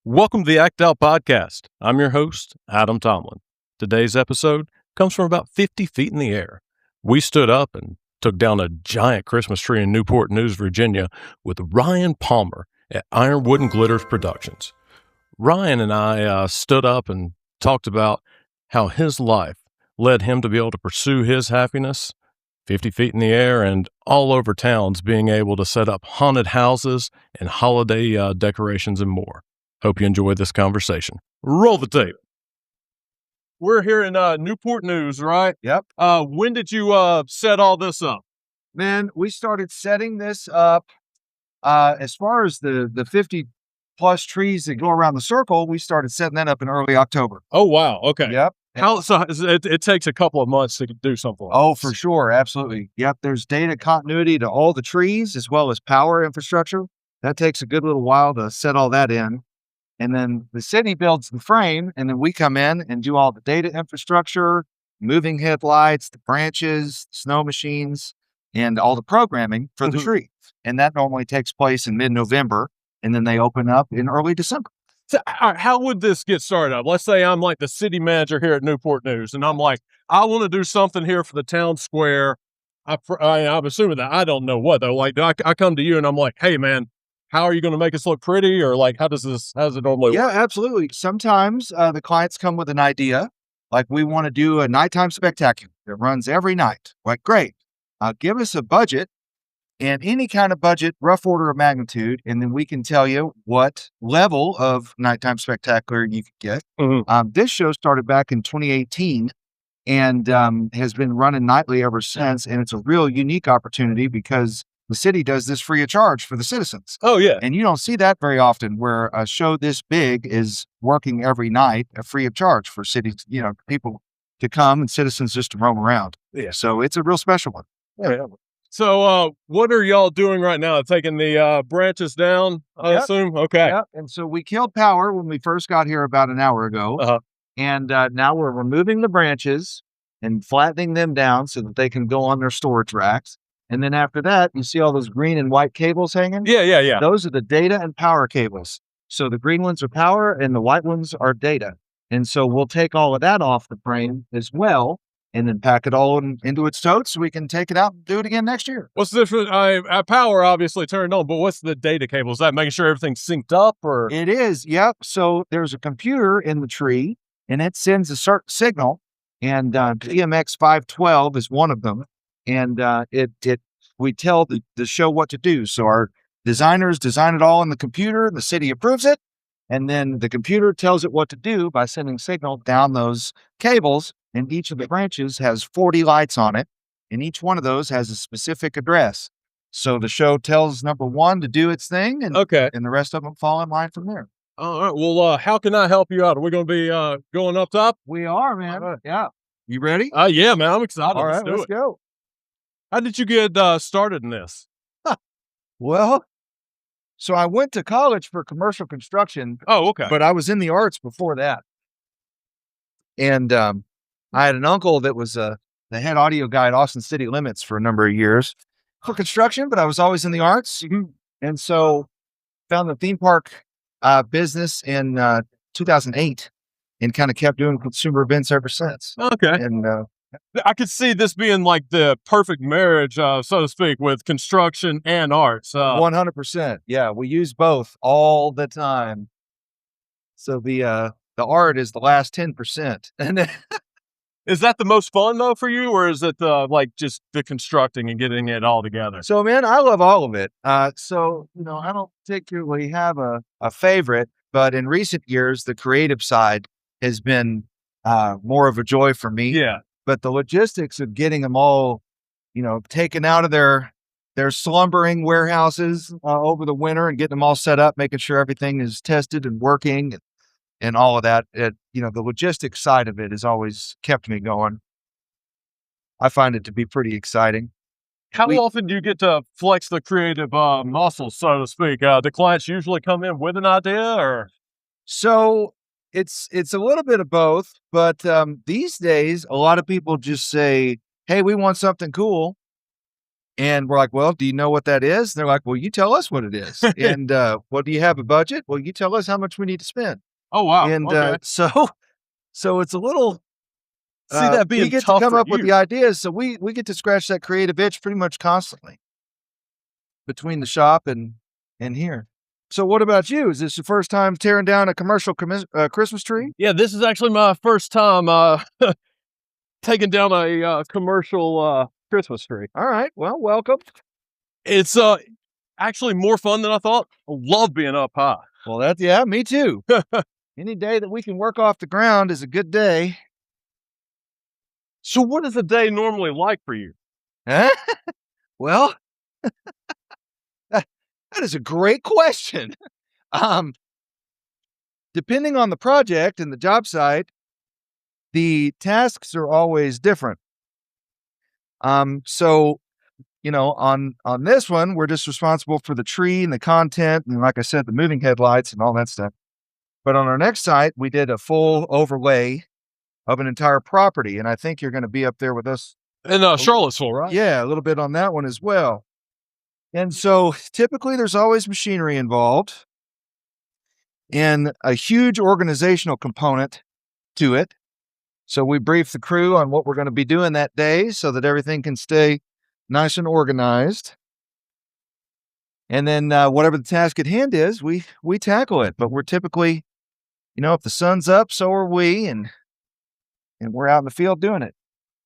Welcome to the Act Out Podcast. I'm your host, Adam Tomlin. Today's episode comes from about 50 feet in the air. We stood up and took down a giant Christmas tree in Newport News, Virginia with Ryan Palmer at Ironwood and Glitters Productions. Ryan and I stood up and talked about how his life led him to be able to pursue his happiness 50 feet in the air and all over towns, being able to set up haunted houses and holiday decorations and more. Hope you enjoy this conversation. Roll the tape. We're here in Newport News, right? Yep. When did you set all this up? Man, we started setting this up as far as the 50 plus trees that go around the circle. We started setting that up in early October. Oh, wow. Okay. Yep. So it takes a couple of months to do something like Oh, this. for sure. Absolutely. Yep. There's data continuity to all the trees as well as power infrastructure. That takes a good little while to set all that in. And then the city builds the frame, and then we come in and do all the data infrastructure, moving headlights, the branches, snow machines, and all the programming for the tree. And that normally takes place in mid-November, and then they open up in early December. So, how would this get started up? Let's say I'm like the city manager here at Newport News, and I'm like, I want to do something here for the town square. I'm assuming that I don't know what though. Like, I come to you and I'm like, hey man, how are you going to make us look pretty? Or like, how does it normally Yeah, work? absolutely. Sometimes the clients come with an idea, like we want to do a nighttime spectacular that runs every night. Like, great, give us a budget and any kind of budget, rough order of magnitude, and then we can tell you what level of nighttime spectacular you could get. This show started back in 2018 and has been running nightly ever since. And it's a real unique opportunity because the city does this free of charge for the citizens. Oh yeah. And you don't see that very often where a show this big is working every night free of charge for cities, people to come and citizens just to roam around. Yeah. So it's a real special one. Yeah. So, what are y'all doing right now? Taking the branches down, I Yep. assume? Okay. Yep. And so we killed power when we first got here about an hour ago. Uh-huh. And now we're removing the branches and flattening them down so that they can go on their storage racks. And then after that, you see all those green and white cables hanging? Yeah. Those are the data and power cables. So the green ones are power and the white ones are data. And so we'll take all of that off the frame as well and then pack it all into its totes so we can take it out and do it again next year. What's the difference? Power obviously turned on, but what's the data cable? Is that making sure everything's synced up or? It is, yep. So there's a computer in the tree and it sends a certain signal, and PMX 512 is one of them. And we tell the show what to do. So our designers design it all in the computer, the city approves it, and then the computer tells it what to do by sending signal down those cables. And each of the branches has 40 lights on it, and each one of those has a specific address. So the show tells number one to do its thing, and Okay. and the rest of them fall in line from there. All right. Well, how can I help you out? Are we going to be going up top? We are, man. All right. Yeah. You ready? Yeah, man. I'm excited. All right, Let's do let's it. go. How did you get started in this? Well, so I went to college for commercial construction, Oh, okay. but I was in the arts before that. And I had an uncle that was the head audio guy at Austin City Limits for a number of years for construction, but I was always in the arts. And so found the theme park business in 2008 and kind of kept doing consumer events ever since. Okay. And I could see this being like the perfect marriage, so to speak, with construction and arts. 100%. Yeah, we use both all the time. So the art is the last 10%. And Is that the most fun though for you, or is it like just the constructing and getting it all together? so, man, I love all of it. So, I don't particularly have a favorite, but in recent years, the creative side has been more of a joy for me. Yeah. But the logistics of getting them all, taken out of their slumbering warehouses over the winter and getting them all set up, making sure everything is tested and working and all of that. The logistics side of it has always kept me going. I find it to be pretty exciting. How often do you get to flex the creative muscles, so to speak? Do clients usually come in with an idea, or? So it's a little bit of both, but these days, a lot of people just say, hey, we want something cool. And we're like, well, do you know what that is? And they're like, well, you tell us what it is. And well, do you have a budget? Well, you tell us how much we need to spend. Oh, wow. And Okay. so it's a little See that we being get to tough come for up with you. the ideas. So we get to scratch that creative itch pretty much constantly between the shop and here. So what about you? Is this your first time tearing down a commercial Christmas tree? Yeah, this is actually my first time taking down a commercial Christmas tree. All right. Well, welcome. It's actually more fun than I thought. I love being up high. Well, yeah, me too. Any day that we can work off the ground is a good day. So what is a day normally like for you? Huh? Well, that is a great question. Depending on the project and the job site, the tasks are always different. So on this one, we're just responsible for the tree and the content, and like I said, the moving headlights and all that stuff. But on our next site, we did a full overlay of an entire property, and I think you're going to be up there with us. In Charlottesville, right? Yeah, a little bit on that one as well. And so typically there's always machinery involved and a huge organizational component to it. So we brief the crew on what we're going to be doing that day so that everything can stay nice and organized. And then whatever the task at hand is, we tackle it. But we're typically, if the sun's up, so are we, and we're out in the field doing it.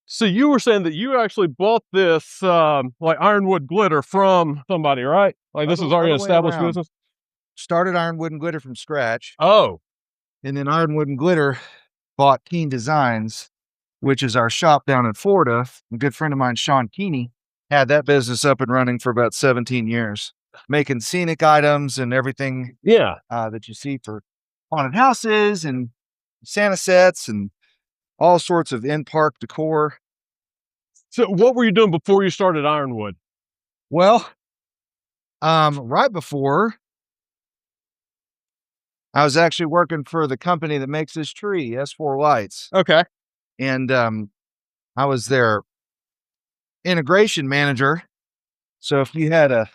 So you were saying that you actually bought this like ironwood glitter from somebody, right? Like this is already an established business? Started Ironwood and Glitter from scratch. Oh. And then Ironwood and Glitter bought Keen Designs, which is our shop down in Florida. A good friend of mine, Sean Keeney, had that business up and running for about 17 years, making scenic items and everything that you see for haunted houses and Santa sets and all sorts of in-park decor. So what were you doing before you started Ironwood? Well, right before, I was actually working for the company that makes this tree, S4 Lights. Okay. And I was their integration manager. So if you had a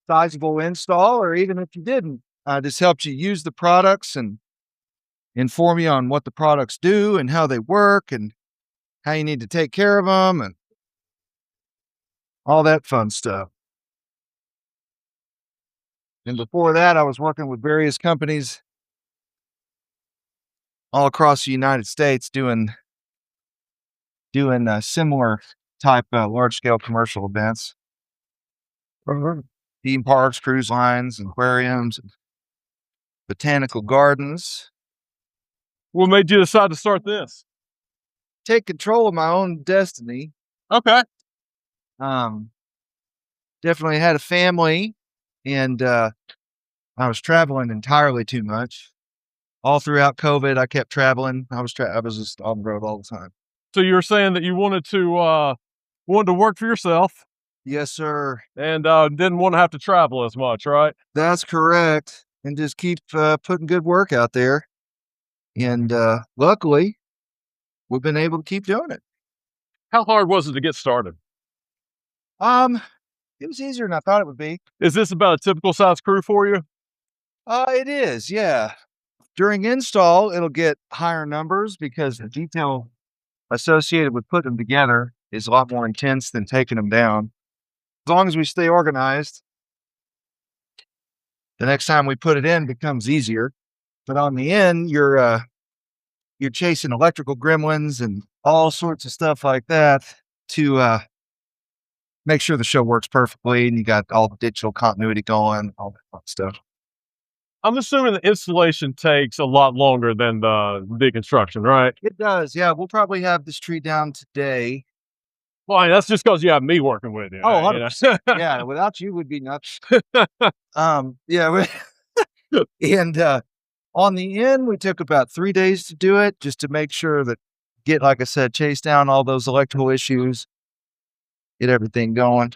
sizable install, or even if you didn't, I just helped you use the products and inform you on what the products do and how they work and how you need to take care of them and all that fun stuff. And before that, I was working with various companies all across the United States doing similar type large-scale commercial events. Theme parks, cruise lines, aquariums, and botanical gardens. What made you decide to start this? Take control of my own destiny. Okay. Definitely had a family, and I was traveling entirely too much. All throughout COVID, I kept traveling. I was just on the road all the time. So you were saying that you wanted to work for yourself. Yes, sir. And didn't want to have to travel as much, right? That's correct. And just keep putting good work out there. And luckily, we've been able to keep doing it. How hard was it to get started? It was easier than I thought it would be. Is this about a typical size crew for you? It is, yeah. During install, it'll get higher numbers because the detail associated with putting them together is a lot more intense than taking them down. As long as we stay organized, the next time we put it in becomes easier. But on the end, you're chasing electrical gremlins and all sorts of stuff like that to make sure the show works perfectly, and you got all the digital continuity going, all that fun stuff. I'm assuming the installation takes a lot longer than the deconstruction, right? It does, yeah. We'll probably have this tree down today. Well, that's just because you have me working with you. Oh, right? 100%. Yeah, without you, we'd be nuts. Yeah. And on the end, we took about 3 days to do it, just to make sure that like I said, chase down all those electrical issues, get everything going.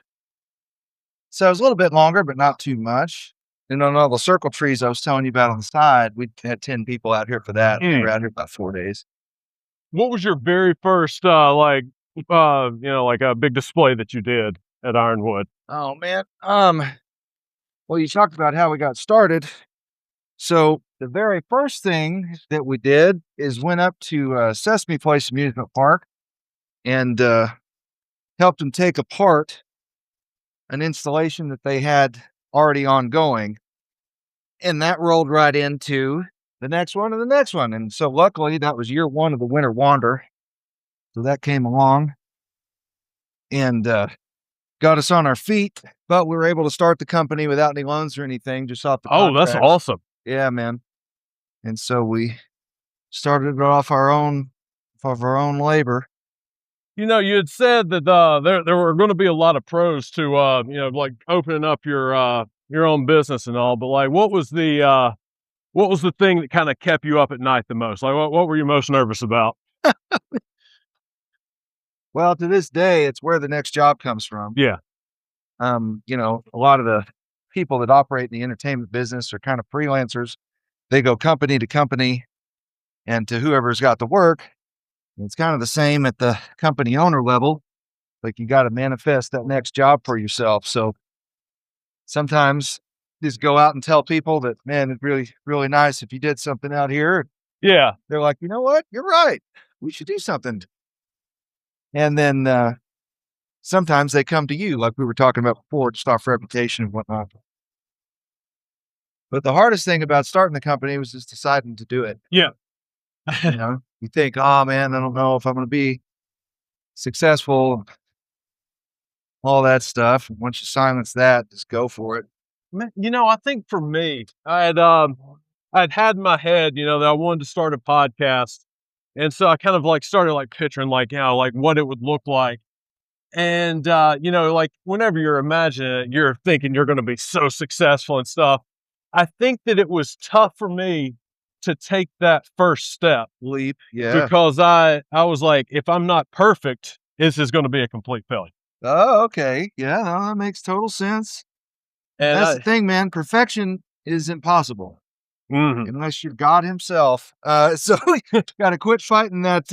So it was a little bit longer, but not too much. And on all the circle trees I was telling you about on the side, we had 10 people out here for that. We were out here about 4 days. What was your very first, like a big display that you did? at Ironwood? Oh man. Well, you talked about how we got started. So the very first thing that we did is went up to Sesame Place Amusement Park and helped them take apart an installation that they had already ongoing, and that rolled right into the next one and the next one. And so luckily that was year one of the Winter Wander. So that came along and got us on our feet, but we were able to start the company without any loans or anything, just off the Oh, that's contract. awesome. Yeah, man. And so we started it off of our own labor. You know, you had said that there were going to be a lot of pros to like opening up your own business and all, but like what was the thing that kind of kept you up at night the most? Like what were you most nervous about? Well, to this day, it's where the next job comes from. Yeah. A lot of the people that operate in the entertainment business are kind of freelancers. They go company to company and to whoever's got the work. It's kind of the same at the company owner level. Like you got to manifest that next job for yourself. So sometimes just go out and tell people that, man, it's really, really nice if you did something out here. Yeah. They're like, you know what? You're right. We should do something. And then sometimes they come to you, like we were talking about before, just off reputation and whatnot. But the hardest thing about starting the company was just deciding to do it. Yeah. You think, oh man, I don't know if I'm going to be successful, all that stuff. And once you silence that, just go for it. You know, I think for me, I'd had in my head, that I wanted to start a podcast. And so I kind of like started like picturing like, like what it would look like. And like whenever you're imagining it, you're thinking you're going to be so successful and stuff. I think that it was tough for me to take that first step Leap. Yeah. because I was like, if I'm not perfect, this is going to be a complete failure. Oh, okay. Yeah, no, that makes total sense. And That's the thing, man. Perfection is impossible unless you're God himself. So you got to quit fighting that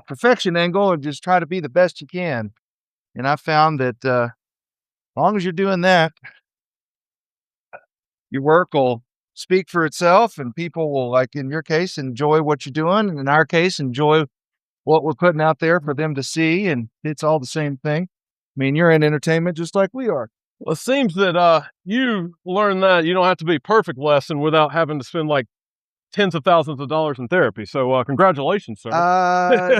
perfection angle and just try to be the best you can. And I found that as long as you're doing that, your work will speak for itself and people will, like in your case, enjoy what you're doing. And in our case, enjoy what we're putting out there for them to see. And it's all the same thing. I mean, you're in entertainment just like we are. Well, it seems that you learned that you don't have to be perfect lesson without having to spend like tens of thousands of dollars in therapy. So congratulations, sir.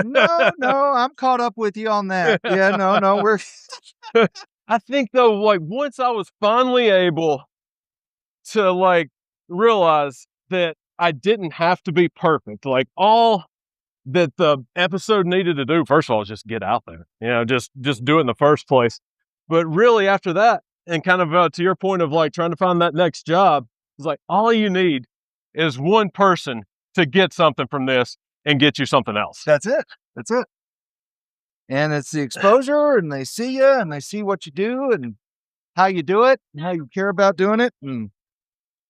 No, I'm caught up with you on that. Yeah, no, we're I think though, like once I was finally able to like realize that I didn't have to be perfect, like all that the episode needed to do, first of all, is just get out there, just do it in the first place. But really after that, and kind of to your point of like trying to find that next job, it's like all you need is one person to get something from this and get you something else. That's it. That's it. And it's the exposure, and they see you, and they see what you do, and how you do it, and how you care about doing it. And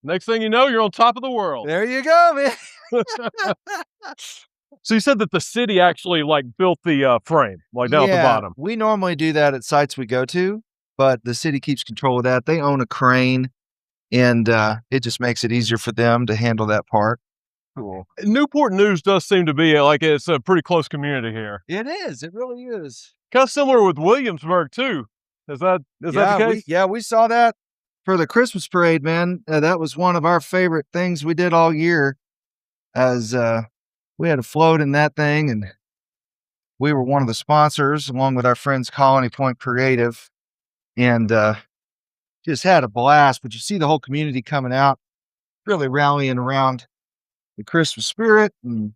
next thing you know, you're on top of the world. there you go, man. So you said that the city actually like built the frame, like down at the bottom. We normally do that at sites we go to, but the city keeps control of that. They own a crane, and it just makes it easier for them to handle that part. Cool. Newport News does seem to be like it's a pretty close community here. It is. It really is. Kind of similar with Williamsburg too. Is that the case? We saw that for the Christmas parade, man. That was one of our favorite things we did all year, as we had a float in that thing, and we were one of the sponsors along with our friends Colony Point Creative, and just had a blast. But you see the whole community coming out, really rallying around the Christmas spirit and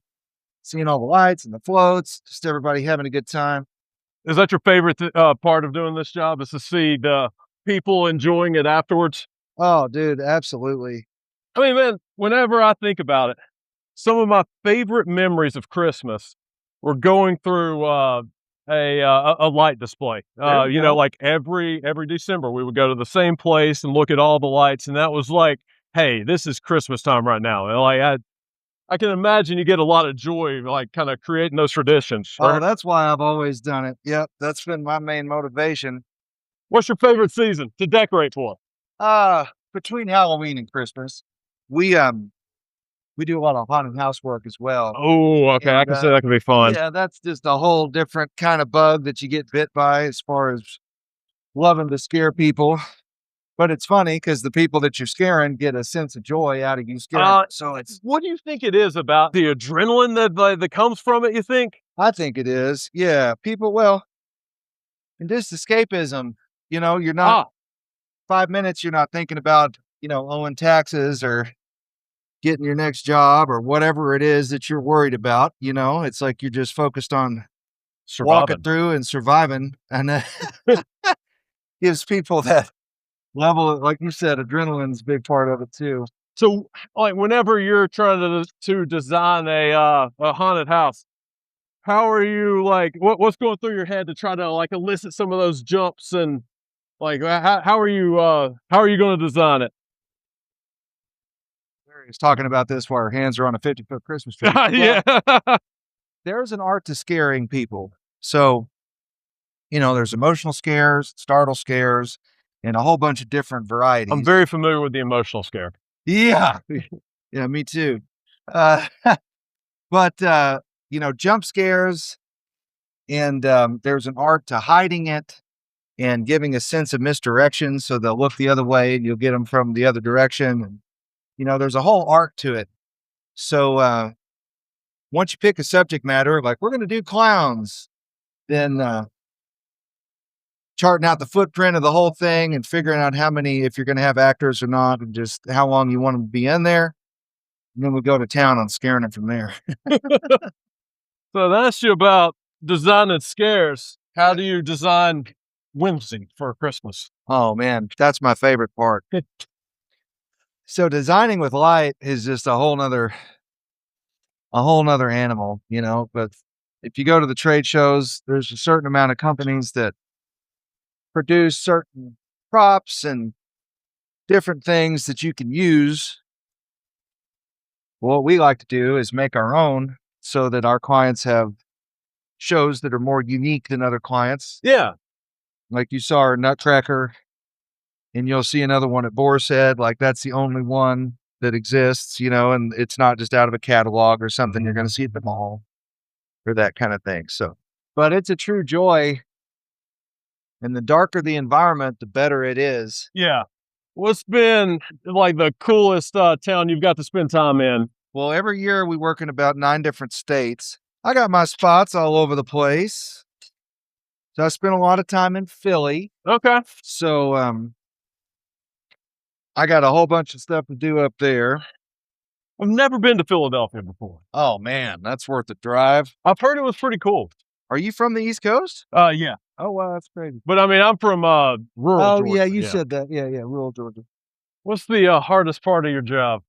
seeing all the lights and the floats, just everybody having a good time. Is that your favorite part of doing this job, is to see the people enjoying it afterwards? Oh, dude, absolutely. I mean, man, whenever I think about it, some of my favorite memories of Christmas were going through a light display. Like every December, we would go to the same place and look at all the lights, and that was like, hey, this is Christmas time right now. And like I can imagine you get a lot of joy, like kind of creating those traditions. Oh, that's why I've always done it. Yep, that's been my main motivation. What's your favorite season to decorate for? Between Halloween and Christmas, we do a lot of haunted house work as well. Oh, okay. I And can see that can be fun. yeah, that's just a whole different kind of bug that you get bit by as far as loving to scare people. But it's funny because the people that you're scaring get a sense of joy out of you scaring. So it's, What do you think it is about the adrenaline that comes from it? You think? I think it is. Yeah. People, well, and just escapism, you're not 5 minutes, you're not thinking about, owing taxes or getting your next job or whatever it is that you're worried about. It's like you're just focused on walking Surviving. through and surviving. And gives people that level, like you said, adrenaline's a big part of it too. So, like, whenever you're trying to design a haunted house, how are you like? What's going through your head to try to like elicit some of those jumps and like how are you going to design it? He's talking about this while our hands are on a 50-foot Christmas tree. Yeah. There's an art to scaring people. So, there's emotional scares, startle scares, and a whole bunch of different varieties. I'm very familiar with the emotional scare. Yeah. Yeah, me too. Uh, but, jump scares, and there's an art to hiding it and giving a sense of misdirection. So they'll look the other way and you'll get them from the other direction. And, there's a whole art to it. So once you pick a subject matter, like we're going to do clowns, then charting out the footprint of the whole thing and figuring out how many, if you're going to have actors or not, and just how long you want them to be in there. And then we go to town on scaring them from there. So that's you about designing scares. How do you design whimsy for Christmas? Oh man, that's my favorite part. So designing with light is just a whole nother animal, but if you go to the trade shows, there's a certain amount of companies that produce certain props and different things that you can use. What we like to do is make our own so that our clients have shows that are more unique than other clients. Yeah. Like you saw our Nutcracker, and you'll see another one at Boar's Head. Like that's the only one that exists, and it's not just out of a catalog or something you're going to see at the mall or that kind of thing. So, but it's a true joy. And the darker the environment, the better it is. Yeah. What's been like the coolest town you've got to spend time in? Well, every year we work in about 9 different states. I got my spots all over the place. So I spent a lot of time in Philly. Okay. So I got a whole bunch of stuff to do up there. I've never been to Philadelphia before. Oh man, that's worth the drive. I've heard it was pretty cool. Are you from the East Coast? Yeah. Oh wow, that's crazy. But I mean, I'm from rural Oh Georgia. yeah, you said that. Yeah, rural Georgia. What's the hardest part of your job?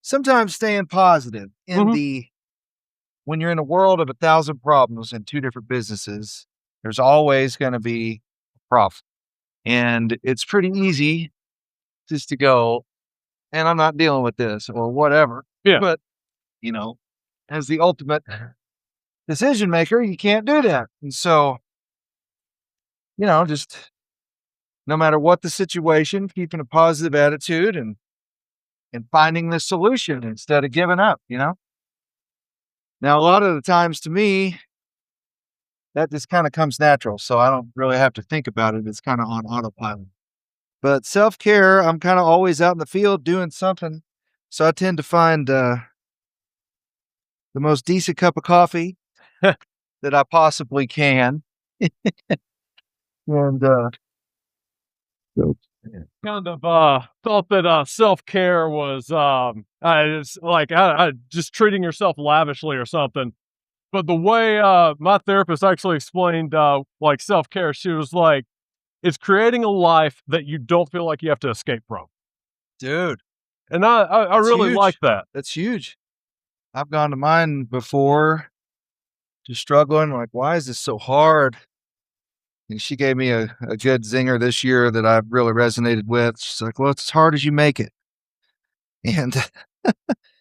Sometimes staying positive when you're in a world of 1,000 problems in 2 different businesses, there's always going to be a problem. And it's pretty easy just to go, and I'm not dealing with this or whatever. Yeah. But, as the ultimate decision maker, you can't do that. And so, just no matter what the situation, keeping a positive attitude and finding the solution instead of giving up, Now, a lot of the times to me, that just kind of comes natural. So I don't really have to think about it. It's kind of on autopilot. But self-care, I'm kind of always out in the field doing something. So I tend to find the most decent cup of coffee that I possibly can. And kind of thought that self-care was it's like I just treating yourself lavishly or something. But the way my therapist actually explained like self-care, she was like, it's creating a life that you don't feel like you have to escape from. dude, And I really huge. like that. That's huge. I've gone to mine before, just struggling, like, why is this so hard? And she gave me a good zinger this year that I really resonated with. She's like, well, it's as hard as you make it. And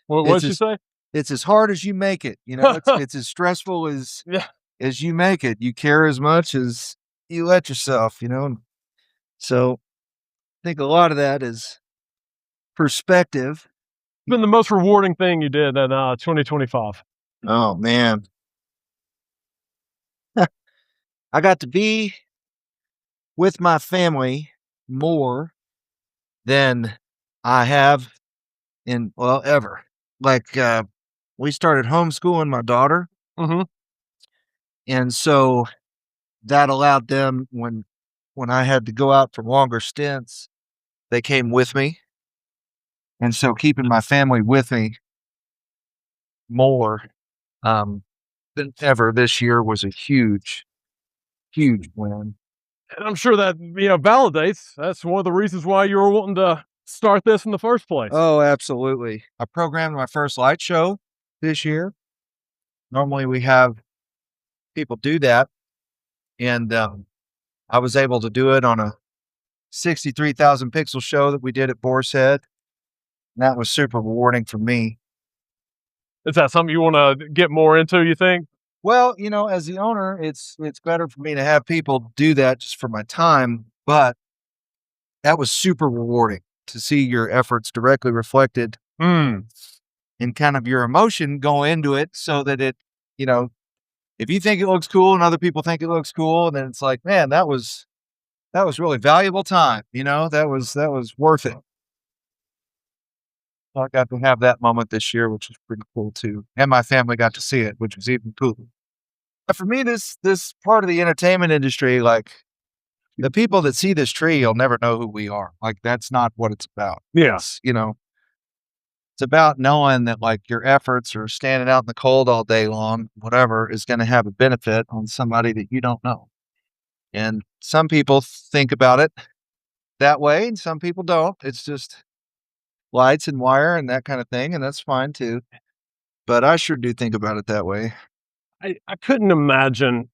What'd she say? it's as hard as you make it. It's as stressful as Yeah. you make it. You care as much as you let yourself, So I think a lot of that is perspective. Been the most rewarding thing you did in 2025? Oh man. I got to be with my family more than I have ever. Like we started homeschooling my daughter, Mm-hmm. and so that allowed them when I had to go out for longer stints, they came with me. And so keeping my family with me more um than ever this year was a huge win. And I'm sure that, validates. That's one of the reasons why you were wanting to start this in the first place. Oh, absolutely. I programmed my first light show this year. Normally we have people do that, and I was able to do it on a 63,000 pixel show that we did at Boar's Head. And that was super rewarding for me. Is that something you want to get more into, you think? Well, as the owner, it's better for me to have people do that just for my time, but that was super rewarding to see your efforts directly reflected Hmm. in kind of your emotion go into it so that you know, if you think it looks cool and other people think it looks cool, then it's like, man, that was really valuable time, that was worth it. So I got to have that moment this year, which was pretty cool too. And my family got to see it, which was even cooler. But for me, this part of the entertainment industry, like the people that see this tree, you'll never know who we are. Like that's not what it's about. Yeah. It's about knowing that like your efforts or standing out in the cold all day long, whatever, is going to have a benefit on somebody that you don't know. And some people think about it that way, and some people don't. It's just lights and wire and that kind of thing, and that's fine too. But I sure do think about it that way. I couldn't imagine,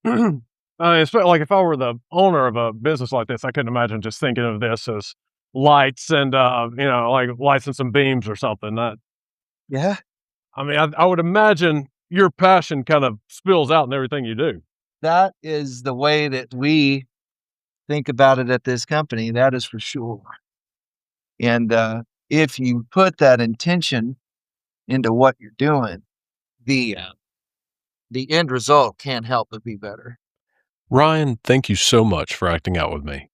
especially like if I were the owner of a business like this, I couldn't imagine just thinking of this as lights and, like lights and some beams or something. Yeah. I mean, I would imagine your passion kind of spills out in everything you do. That is the way that we think about it at this company, that is for sure. And if you put that intention into what you're doing, the end result can't help but be better. Ryan, thank you so much for acting out with me.